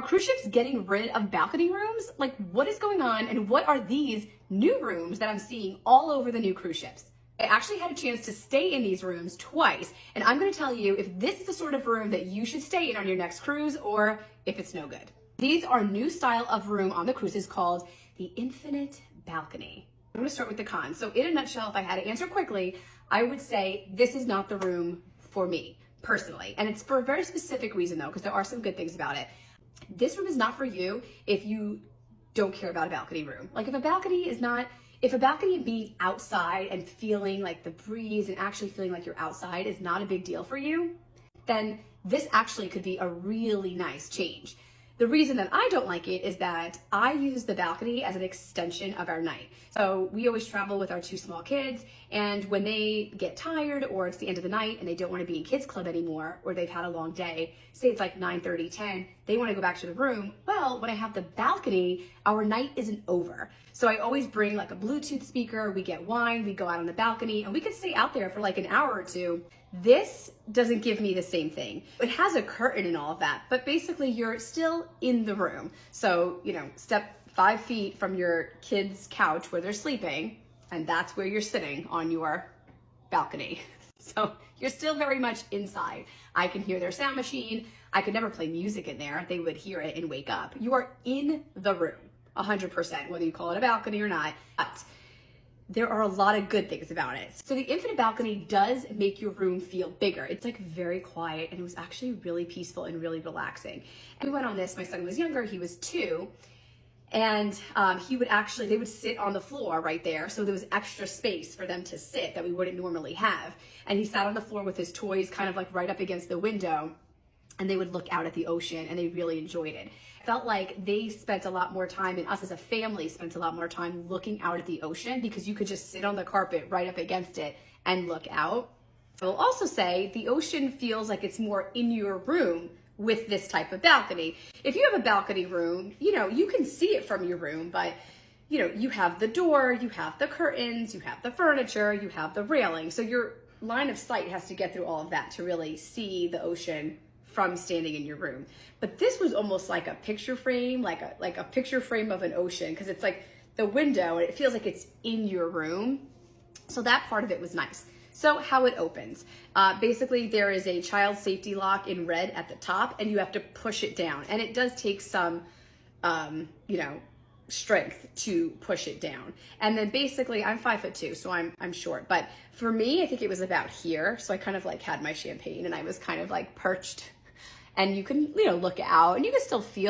Are cruise ships getting rid of balcony rooms? Like, what is going on, and what are these new rooms that I'm seeing all over the new cruise ships? I actually had a chance to stay in these rooms twice, and I'm going to tell you if this is the sort of room that you should stay in on your next cruise or if it's no good. These are new style of room on the cruises called the Infinite Balcony. I'm going to start with the cons. So in a nutshell, if I had to answer quickly, I would say this is not the room for me personally. And it's for a very specific reason though, because there are some good things about it. This room is not for you if you don't care about a balcony room. Like if a balcony being outside and feeling like the breeze and actually feeling like you're outside is not a big deal for you, then this actually could be a really nice change. The reason that I don't like it is that I use the balcony as an extension of our night. So we always travel with our two small kids, and when they get tired or it's the end of the night and they don't want to be in kids club anymore, or they've had a long day, say it's like 9:30, 10, they want to go back to the room. Well, when I have the balcony, our night isn't over. So I always bring like a Bluetooth speaker, we get wine, we go out on the balcony, and we could stay out there for like an hour or two. This doesn't give me the same thing. It has a curtain and all of that, but basically you're still in the room. So, step 5 feet from your kid's couch where they're sleeping, and that's where you're sitting on your balcony. So you're still very much inside. I can hear their sound machine. I could never play music in there. They would hear it and wake up. You are in the room, 100%, whether you call it a balcony or not. But there are a lot of good things about it. So the Infinite Balcony does make your room feel bigger. It's like very quiet, and it was actually really peaceful and really relaxing. And we went on this, my son was younger, he was 2, and they would sit on the floor right there. So there was extra space for them to sit that we wouldn't normally have. And he sat on the floor with his toys kind of like right up against the window, and they would look out at the ocean, and they really enjoyed it. Felt like they spent a lot more time, and us as a family spent a lot more time looking out at the ocean, because you could just sit on the carpet right up against it and look out. I will also say the ocean feels like it's more in your room with this type of balcony. If you have a balcony room, you can see it from your room, but you have the door, you have the curtains, you have the furniture, you have the railing. So your line of sight has to get through all of that to really see the ocean from standing in your room. But this was almost like a picture frame, like a picture frame of an ocean, because it's like the window and it feels like it's in your room. So that part of it was nice. So how it opens. Basically there is a child safety lock in red at the top, and you have to push it down. And it does take some, strength to push it down. And then basically I'm 5'2", so I'm short, but for me, I think it was about here. So I kind of like had my champagne and I was kind of like perched, and you can, look out, and you can still feel